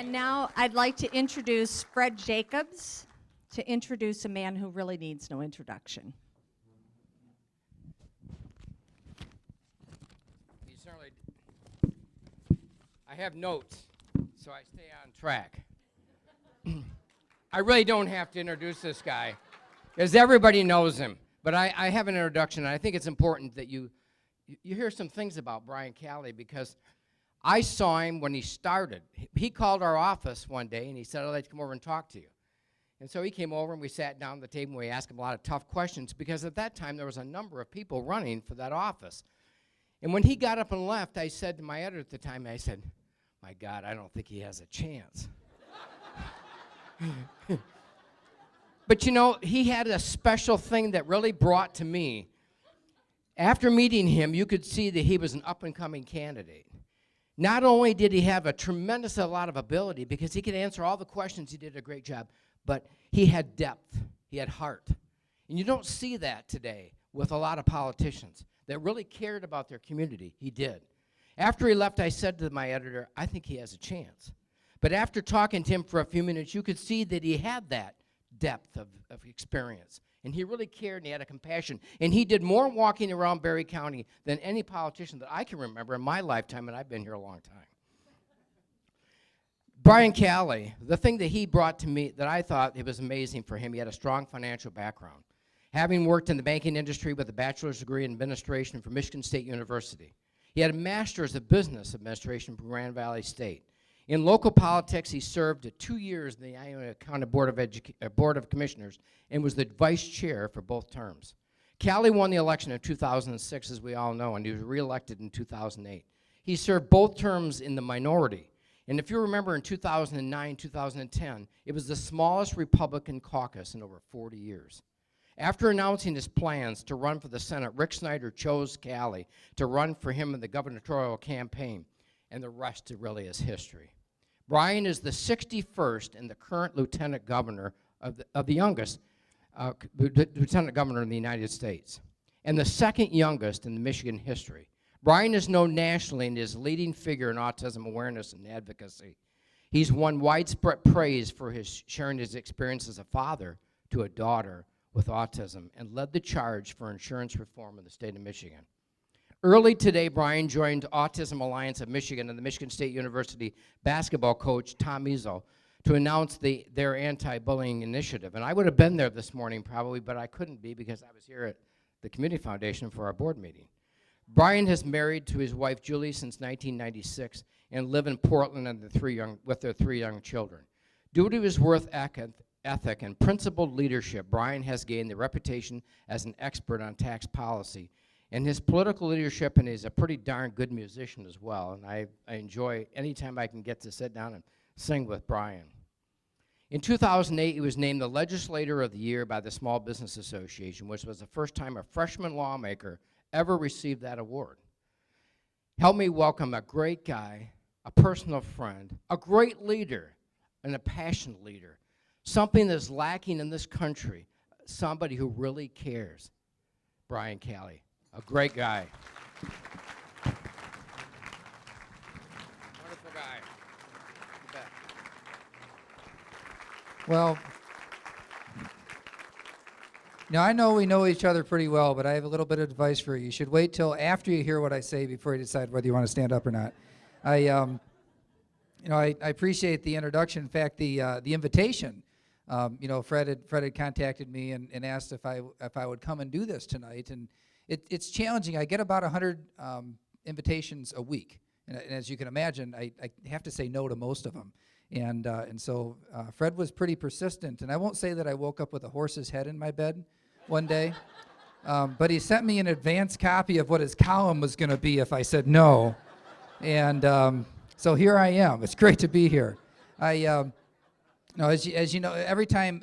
And now I'd like to introduce Fred Jacobs, to introduce a man who really needs no introduction. You certainly. I have notes, so I stay on track. I really don't have to introduce this guy, because everybody knows him. But I have an introduction, and I think it's important that you hear some things about Brian Calley, because I saw him when he started. He called our office one day, and he said, I'd like to come over and talk to you. And so he came over, and we sat down at the table, and we asked him a lot of tough questions, because at that time, there was a number of people running for that office. And when he got up and left, I said to my editor at the time, I said, my God, I don't think he has a chance. But you know, he had a special thing that really brought to me. After meeting him, you could see that he was an up-and-coming candidate. Not only did he have a tremendous lot of ability, because he could answer all the questions, he did a great job, but he had depth, he had heart. And you don't see that today with a lot of politicians that really cared about their community. He did. After he left, I said to my editor, I think he has a chance. But after talking to him for a few minutes, you could see that he had that depth of experience. And he really cared, and he had a compassion. And he did more walking around Barry County than any politician that I can remember in my lifetime, and I've been here a long time. Brian Calley, the thing that he brought to me that I thought it was amazing for him, he had a strong financial background. Having worked in the banking industry with a bachelor's degree in administration from Michigan State University. He had a master's of business administration from Grand Valley State. In local politics, he served 2 years in the Iowa County Board of Commissioners and was the vice chair for both terms. Calley won the election in 2006, as we all know, and he was reelected in 2008. He served both terms in the minority. And if you remember, in 2009, 2010, it was the smallest Republican caucus in over 40 years. After announcing his plans to run for the Senate, Rick Snyder chose Calley to run for him in the gubernatorial campaign, and the rest really is history. Brian is the 61st and the current lieutenant governor of the youngest lieutenant governor in the United States, and the second youngest in the Michigan history. Brian is known nationally and is a leading figure in autism awareness and advocacy. He's won widespread praise for his sharing his experience as a father to a daughter with autism, and led the charge for insurance reform in the state of Michigan. Early today, Brian joined Autism Alliance of Michigan and the Michigan State University basketball coach, Tom Izzo, to announce their anti-bullying initiative. And I would have been there this morning probably, but I couldn't be because I was here at the Community Foundation for our board meeting. Brian has married to his wife, Julie, since 1996, and live in Portland with their 3 young children. Due to his work ethic and principled leadership, Brian has gained the reputation as an expert on tax policy. And his political leadership, and he's a pretty darn good musician as well. And I enjoy any time I can get to sit down and sing with Brian. In 2008, he was named the Legislator of the Year by the Small Business Association, which was the first time a freshman lawmaker ever received that award. Help me welcome a great guy, a personal friend, a great leader, and a passionate leader. Something that's lacking in this country, somebody who really cares. Brian Calley, a great guy. Wonderful guy. You bet. Well, now I know we know each other pretty well, but I have a little bit of advice for you. You should wait till after you hear what I say before you decide whether you want to stand up or not. I appreciate the introduction. In fact, the invitation. Fred had contacted me and asked if I would come and do this tonight, and it's challenging. I get about 100 invitations a week, and as you can imagine, I have to say no to most of them. And so Fred was pretty persistent, and I won't say that I woke up with a horse's head in my bed one day, but he sent me an advance copy of what his column was going to be if I said no, and so here I am. It's great to be here. No, as you know, every time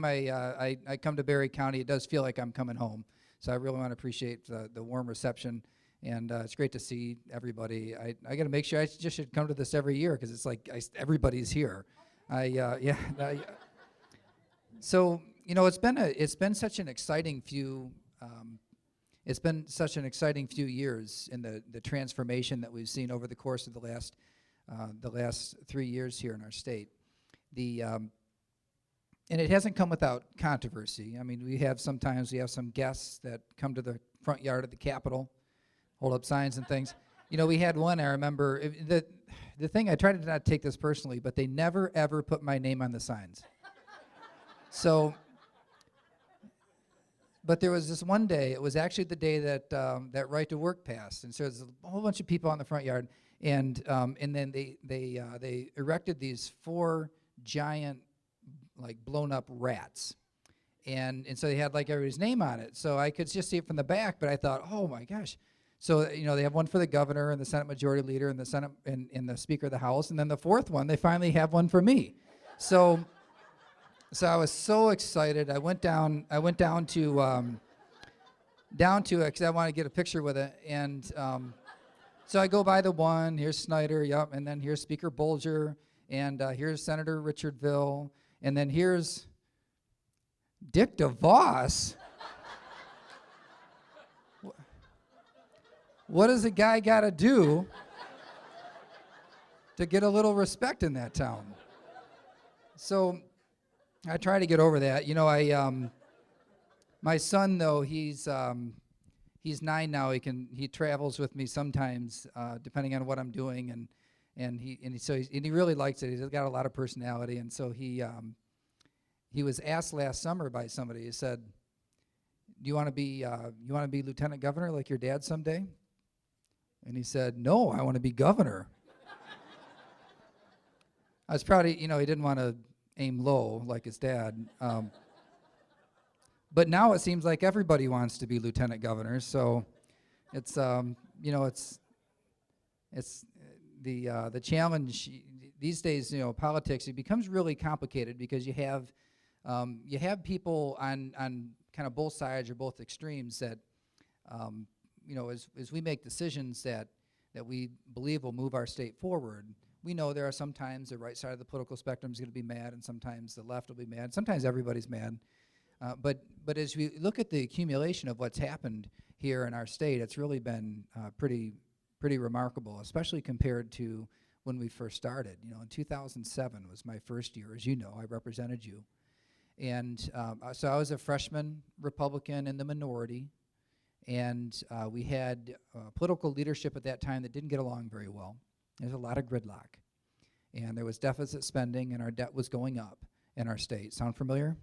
I come to Barry County, it does feel like I'm coming home. So I really want to appreciate the warm reception, and it's great to see everybody. I got to make sure I just should come to this every year because it's like everybody's here. So it's been such an exciting few. It's been such an exciting few years in the transformation that we've seen over the course of the last the last 3 years here in our state. And it hasn't come without controversy. I mean, we have some guests that come to the front yard of the Capitol, hold up signs and things. We had one, I remember, the thing, I tried to not take this personally, but they never, ever put my name on the signs. So, but there was this one day, it was actually the day that that Right to Work passed, and so there's a whole bunch of people on the front yard, and then they erected these 4 giant, like, blown up rats, and so they had like everybody's name on it. So I could just see it from the back, but I thought, oh my gosh. So they have one for the governor and the Senate Majority Leader and the Senate and the Speaker of the House, and then the 4th one, they finally have one for me. So I was so excited. I went down to it because I wanted to get a picture with it, and so I go by the one. Here's Snyder, yep, and then here's Speaker Bolger, and here's Senator Richardville, and then here's Dick DeVos. What does a guy got to do to get a little respect in that town? So I try to get over that. My son, though, he's 9 now. He travels with me sometimes, depending on what I'm doing, and he really likes it. He's got a lot of personality, and so he was asked last summer by somebody. He said, "Do you want to be lieutenant governor like your dad someday?" And he said, "No, I want to be governor." I was proud. He didn't want to aim low like his dad. But now it seems like everybody wants to be lieutenant governor. So it's the challenge these days. Politics, it becomes really complicated because you have people on kind of both sides or both extremes that as we make decisions that we believe will move our state forward. We know there are sometimes the right side of the political spectrum is going to be mad, and sometimes the left will be mad. Sometimes everybody's mad. But as we look at the accumulation of what's happened here in our state, it's really been pretty remarkable, especially compared to when we first started. In 2007 was my first year. As you know, I represented you. And so I was a freshman Republican in the minority, and we had political leadership at that time that didn't get along very well. There's a lot of gridlock, and there was deficit spending, and our debt was going up in our state. Sound familiar?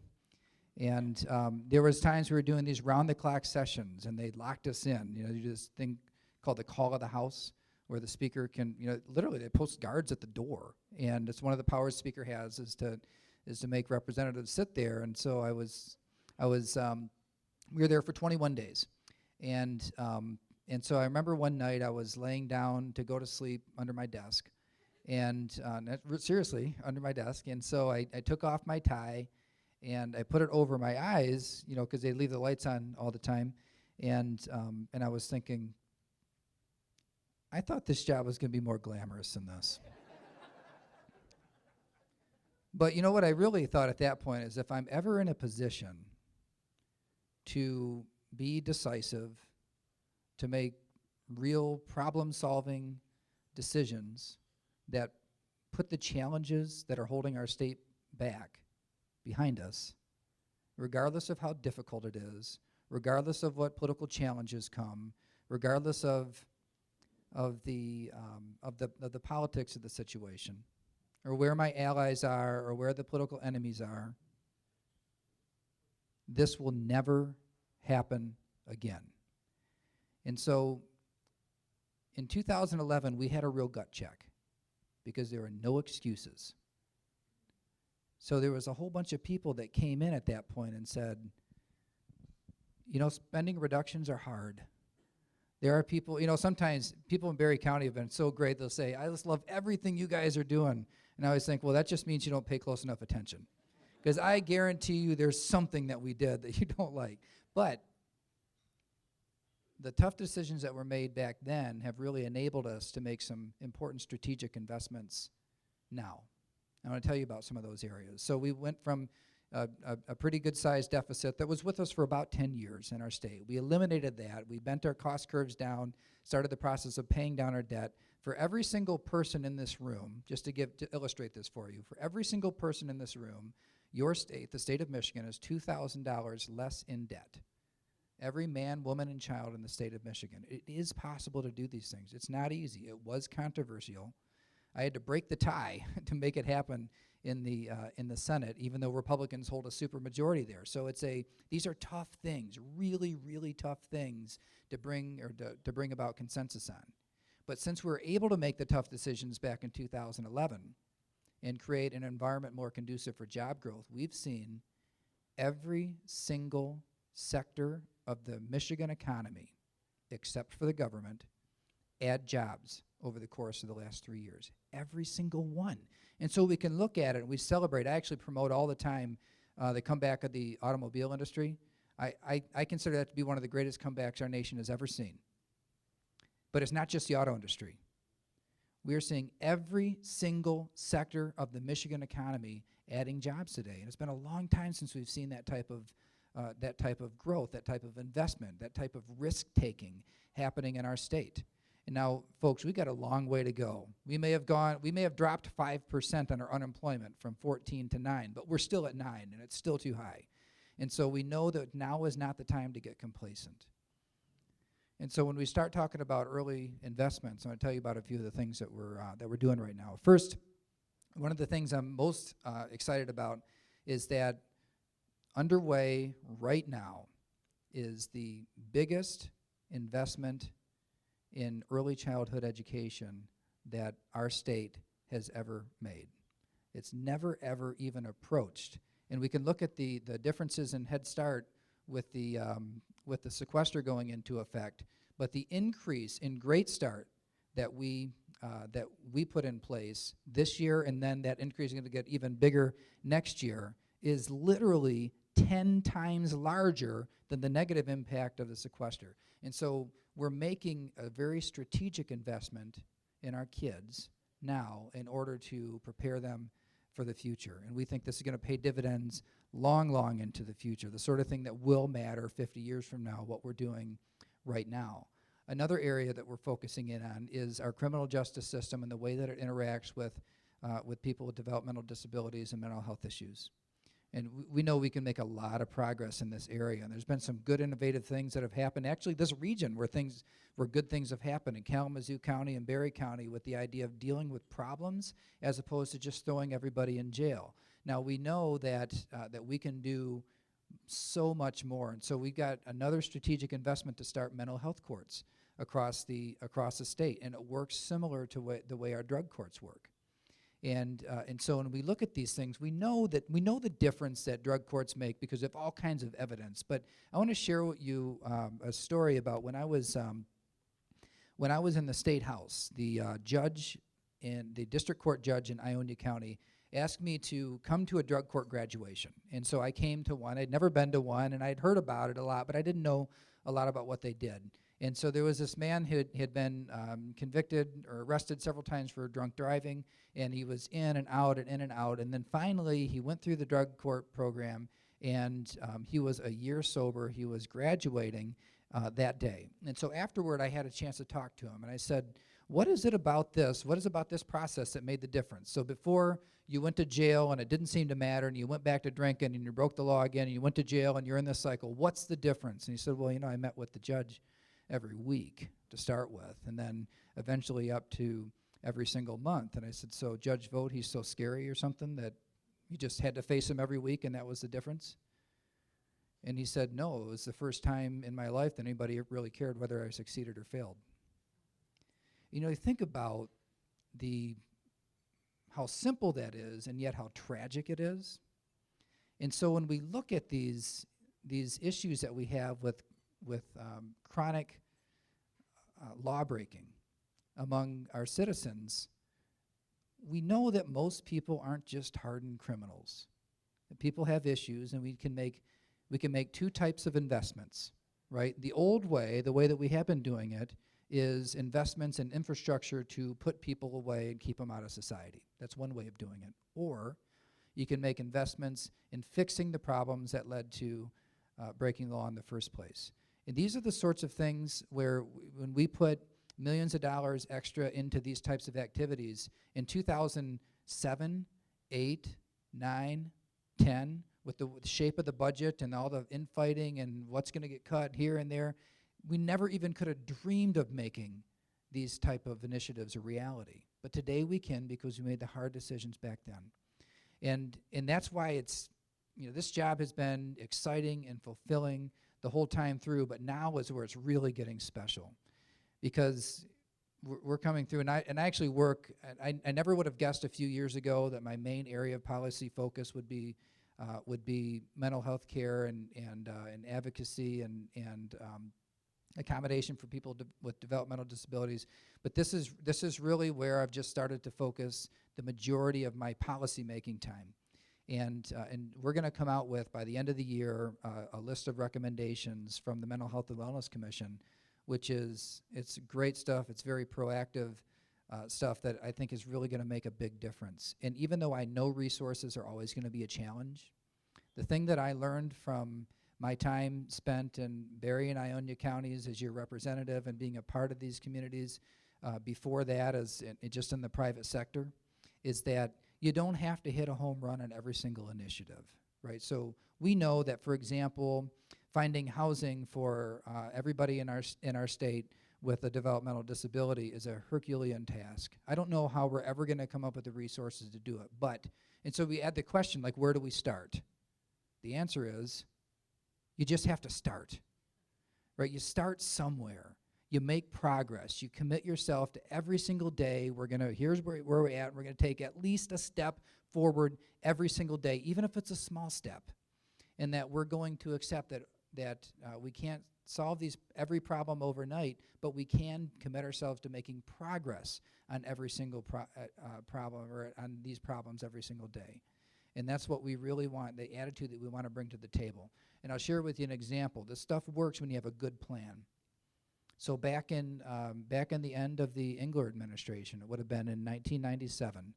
And there was times we were doing these round-the-clock sessions, and they locked us in. You do this thing called the call of the House, where the speaker can, literally they post guards at the door, and it's one of the powers the speaker has is to make representatives sit there. And so we were there for 21 days, and so I remember one night I was laying down to go to sleep under my desk, and seriously, under my desk. And so I took off my tie, and I put it over my eyes, because they leave the lights on all the time. And I was thinking, I thought this job was going to be more glamorous than this. But what I really thought at that point is if I'm ever in a position to be decisive, to make real problem-solving decisions that put the challenges that are holding our state back behind us, regardless of how difficult it is, regardless of what political challenges come, regardless of the politics of the situation, or where my allies are, or where the political enemies are, this will never happen again. And so in 2011, we had a real gut check because there were no excuses. So there was a whole bunch of people that came in at that point and said, spending reductions are hard. There are people, sometimes people in Barry County have been so great, they'll say, I just love everything you guys are doing. And I always think, well, that just means you don't pay close enough attention. Because I guarantee you there's something that we did that you don't like. But the tough decisions that were made back then have really enabled us to make some important strategic investments now. I want to tell you about some of those areas. So we went from a pretty good-sized deficit that was with us for about 10 years in our state. We eliminated that. We bent our cost curves down, started the process of paying down our debt, For every single person in this room, just to illustrate this for you, for every single person in this room, your state, the state of Michigan, is $2,000 less in debt. Every man, woman, and child in the state of Michigan. It is possible to do these things. It's not easy. It was controversial. I had to break the tie to make it happen in the Senate, even though Republicans hold a supermajority there. So these are tough things, really, really tough things to bring about consensus on. But since we were able to make the tough decisions back in 2011 and create an environment more conducive for job growth, we've seen every single sector of the Michigan economy, except for the government, add jobs over the course of the last 3 years. Every single one. And so we can look at it and we celebrate. I actually promote all the time the comeback of the automobile industry. I consider that to be one of the greatest comebacks our nation has ever seen. But it's not just the auto industry. We are seeing every single sector of the Michigan economy adding jobs today. And it's been a long time since we've seen that type of growth, that type of investment, that type of risk-taking happening in our state. And now, folks, we've got a long way to go. We may have dropped 5% on our unemployment from 14 to 9, but we're still at 9, and it's still too high. And so we know that now is not the time to get complacent. And so when we start talking about early investments, I'm going to tell you about a few of the things that we're doing right now. First, one of the things I'm most excited about is that underway right now is the biggest investment in early childhood education that our state has ever made. It's never, ever even approached. And we can look at the differences in Head Start with the sequester going into effect, but the increase in Great Start that we put in place this year, and then that increase is going to get even bigger next year, is literally 10 times larger than the negative impact of the sequester. And so we're making a very strategic investment in our kids now in order to prepare them for the future. And we think this is going to pay dividends long, long into the future, the sort of thing that will matter 50 years from now, what we're doing right now. Another area that we're focusing in on is our criminal justice system and the way that it interacts with people with developmental disabilities and mental health issues. And we know we can make a lot of progress in this area. And there's been some good innovative things that have happened. Actually, this region where good things have happened in Kalamazoo County and Berry County with the idea of dealing with problems as opposed to just throwing everybody in jail. Now, we know that we can do so much more. And so we've got another strategic investment to start mental health courts across the state. And it works similar to the way our drug courts work. And so when we look at these things, we know the difference that drug courts make because of all kinds of evidence. But I want to share with you a story about when I was in the State House. The district court judge in Ionia County asked me to come to a drug court graduation. And so I came to one. I'd never been to one, and I'd heard about it a lot, but I didn't know a lot about what they did. And so there was this man who had been convicted or arrested several times for drunk driving, and he was in and out and in and out. And then finally, he went through the drug court program, and he was a year sober. He was graduating that day. And so afterward, I had a chance to talk to him, and I said, what is it about this? What is about this process that made the difference? So before you went to jail and it didn't seem to matter, and you went back to drinking, and you broke the law again, and you went to jail, and you're in this cycle, what's the difference? And he said, well, I met with the judge every week to start with, and then eventually up to every single month. And I said, so Judge Vogt, he's so scary or something that you just had to face him every week and that was the difference? And he said, no, it was the first time in my life that anybody really cared whether I succeeded or failed. You think about how simple that is and yet how tragic it is. And so when we look at these issues that we have with chronic law breaking among our citizens, we know that most people aren't just hardened criminals. That people have issues, and we can make two types of investments, right? The old way, the way that we have been doing it, is investments in infrastructure to put people away and keep them out of society. That's one way of doing it. Or you can make investments in fixing the problems that led to breaking the law in the first place. And these are the sorts of things where when we put millions of dollars extra into these types of activities in 2007, 8, 9, 10, with the shape of the budget and all the infighting and what's going to get cut here and there. We never even could have dreamed of making these type of initiatives a reality. But today we can, because we made the hard decisions back then. And that's why it's, this job has been exciting and fulfilling the whole time through, but now is where it's really getting special. Because we're coming through, and I actually work, I never would have guessed a few years ago that my main area of policy focus would be mental health care and advocacy and accommodation for people with developmental disabilities. But this is really where I've just started to focus the majority of my policy making time. And we're going to come out with, by the end of the year, a list of recommendations from the Mental Health and Wellness Commission, which it's great stuff. It's very proactive stuff that I think is really going to make a big difference. And even though I know resources are always going to be a challenge, the thing that I learned from my time spent in Berry and Ionia counties as your representative and being a part of these communities before that as just in the private sector is that you don't have to hit a home run on every single initiative, right? So we know that, for example, finding housing for everybody in our state with a developmental disability is a Herculean task. I don't know how we're ever going to come up with the resources to do it, and so we add the question, like, where do we start? The answer is, you just have to start, right? You start somewhere. You make progress. You commit yourself to every single day. Here's where we're at. We're going to take at least a step forward every single day, even if it's a small step, and that we're going to accept that we can't solve every problem overnight, but we can commit ourselves to making progress on every single problem or on these problems every single day. And that's what we really want, the attitude that we want to bring to the table. And I'll share with you an example. This stuff works when you have a good plan. So back in the end of the Engler administration, it would have been in 1997,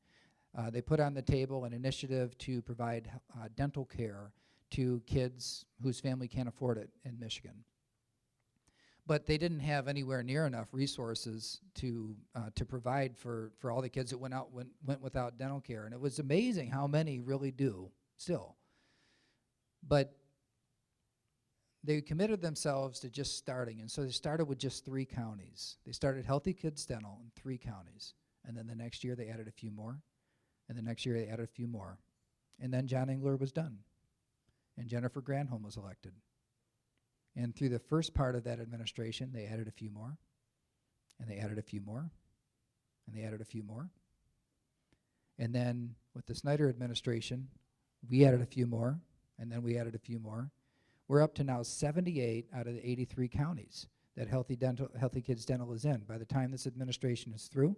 they put on the table an initiative to provide dental care to kids whose family can't afford it in Michigan. But they didn't have anywhere near enough resources to provide for all the kids that went without dental care. And it was amazing how many really do still. But they committed themselves to just starting, and so they started with just 3 counties. They started Healthy Kids Dental in 3 counties, and then the next year they added a few more, and the next year they added a few more. And then John Engler was done, and Jennifer Granholm was elected. And through the first part of that administration, they added a few more, and they added a few more, and they added a few more. And then with the Snyder administration, we added a few more, and then we added a few more. We're up to now 78 out of the 83 counties that Healthy Kids Dental is in. By the time this administration is through,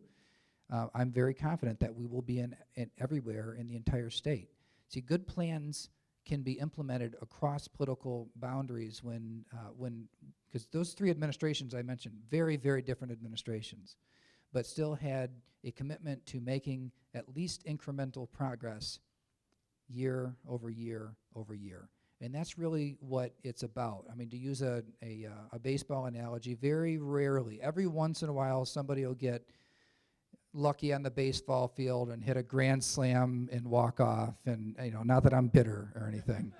I'm very confident that we will be in everywhere in the entire state. See, good plans can be implemented across political boundaries because those 3 administrations I mentioned, very, very different administrations, but still had a commitment to making at least incremental progress year over year over year. And that's really what it's about. I mean, to use a baseball analogy, very rarely, every once in a while, somebody will get lucky on the baseball field and hit a grand slam and walk off. And, not that I'm bitter or anything.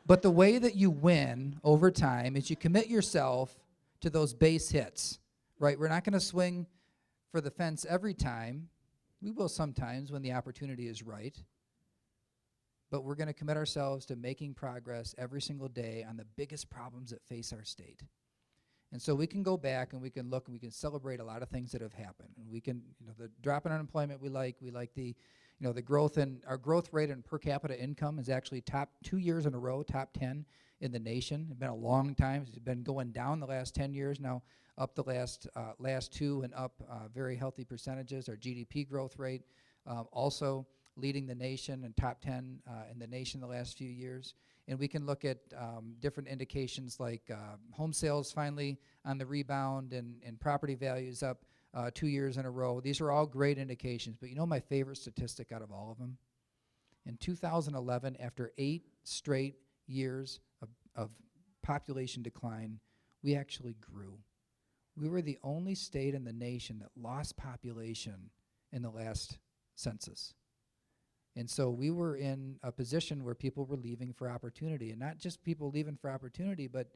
But the way that you win over time is you commit yourself to those base hits, right? We're not going to swing for the fence every time. We will sometimes when the opportunity is right. But we're going to commit ourselves to making progress every single day on the biggest problems that face our state. And so we can go back and we can look and we can celebrate a lot of things that have happened. And we can, the drop in unemployment we like the, the growth in, our growth rate in per capita income is actually top 2 years in a row, top 10 in the nation. It's been a long time. It's been going down the last 10 years, now up the last 2 and up very healthy percentages. Our GDP growth rate also leading the nation and top 10 in the nation the last few years. And we can look at different indications like home sales finally on the rebound and property values up 2 years in a row. These are all great indications. But my favorite statistic out of all of them? In 2011, after 8 straight years of population decline, we actually grew. We were the only state in the nation that lost population in the last census. And so we were in a position where people were leaving for opportunity, and not just people leaving for opportunity, but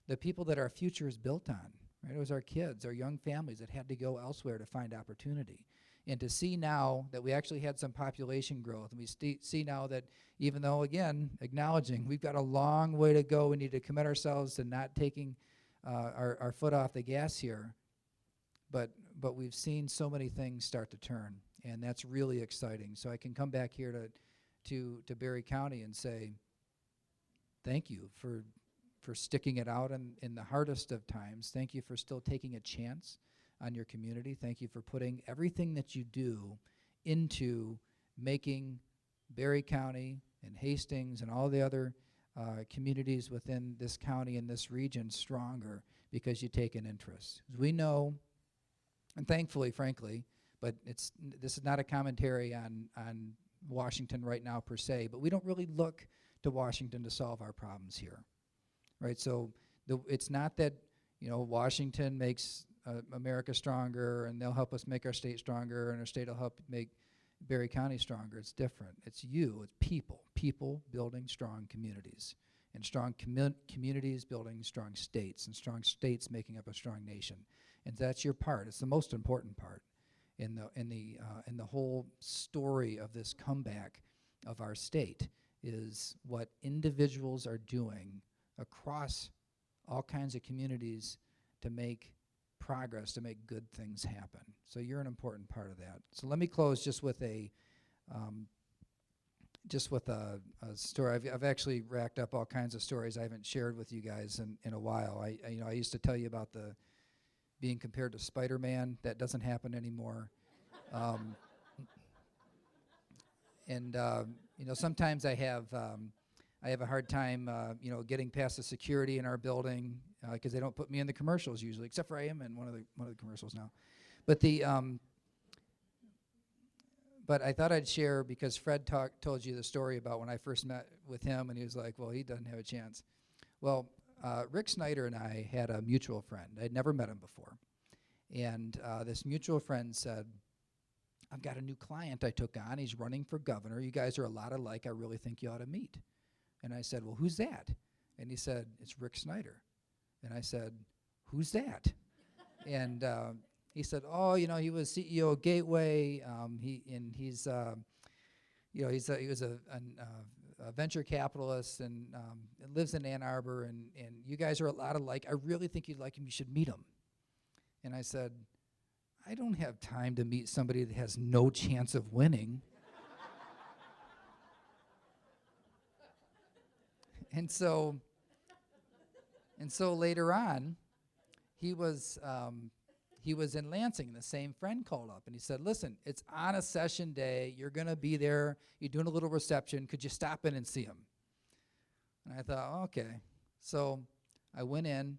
the people that our future is built on, right? It was our kids, our young families that had to go elsewhere to find opportunity. And to see now that we actually had some population growth, and we see now that even though, again, acknowledging we've got a long way to go, we need to commit ourselves to not taking our foot off the gas here, but we've seen so many things start to turn, and that's really exciting. So I can come back here to Berry County and say, thank you for sticking it out in the hardest of times. Thank you for still taking a chance on your community. Thank you for putting everything that you do into making Berry County and Hastings and all the other communities within this county and this region stronger because you take an interest. We know, and thankfully, frankly, but this is not a commentary on Washington right now per se, but we don't really look to Washington to solve our problems here, right? So it's not that, Washington makes America stronger and they'll help us make our state stronger and our state will help make Berry County stronger. It's different. It's it's people building strong communities, and strong communities building strong states, and strong states making up a strong nation. And that's your part. It's the most important part in the whole story of this comeback of our state, is what individuals are doing across all kinds of communities to make progress, to make good things happen. So you're an important part of that. So let me close just with a story. I've actually racked up all kinds of stories I haven't shared with you guys in a while. I used to tell you about the being compared to Spider-Man. That doesn't happen anymore. Sometimes I have a hard time, getting past the security in our building because they don't put me in the commercials usually, except for I am in one of the commercials now. But I thought I'd share, because Fred told you the story about when I first met with him, and he was like, well, he doesn't have a chance. Well, Rick Snyder and I had a mutual friend. I'd never met him before. And this mutual friend said, I've got a new client I took on. He's running for governor. You guys are a lot alike. I really think you ought to meet. And I said, well, who's that? And he said, it's Rick Snyder. And I said, who's that? And he said, oh, he was CEO of Gateway. He was a venture capitalist and lives in Ann Arbor. And you guys are a lot alike. I really think you'd like him. You should meet him. And I said, I don't have time to meet somebody that has no chance of winning. And so later on, he was in Lansing, and the same friend called up, and he said, listen, it's on a session day. You're going to be there. You're doing a little reception. Could you stop in and see him? And I thought, okay. So I went in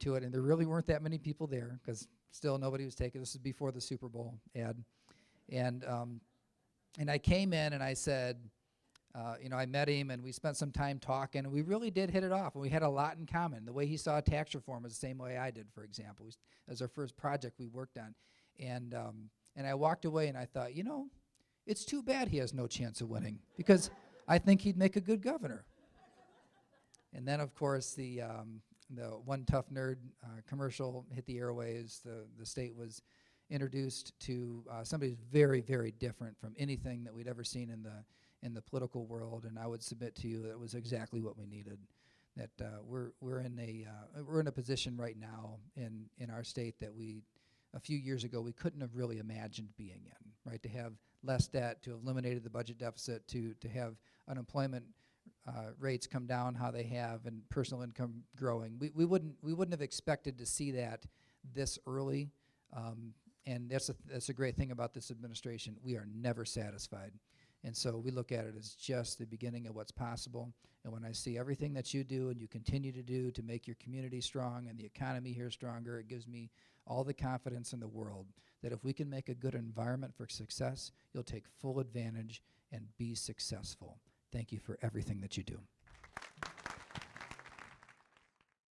to it, and there really weren't that many people there because still nobody was taking. This is before the Super Bowl ad. And I came in, and I said, I met him, and we spent some time talking, and we really did hit it off, and we had a lot in common. The way he saw tax reform was the same way I did, for example. It was our first project we worked on. And I walked away, and I thought, it's too bad he has no chance of winning, because I think he'd make a good governor. And then, of course, the One Tough Nerd commercial hit the airwaves. The state was introduced to somebody who's very, very different from anything that we'd ever seen in the political world, and I would submit to you that it was exactly what we needed. That we're in a position right now in our state that a few years ago we couldn't have really imagined being in. Right, to have less debt, to have eliminated the budget deficit, to have unemployment rates come down how they have, and personal income growing. We wouldn't have expected to see that this early, and that's a great thing about this administration. We are never satisfied. And so we look at it as just the beginning of what's possible. And when I see everything that you do and you continue to do to make your community strong and the economy here stronger, it gives me all the confidence in the world that if we can make a good environment for success, you'll take full advantage and be successful. Thank you for everything that you do.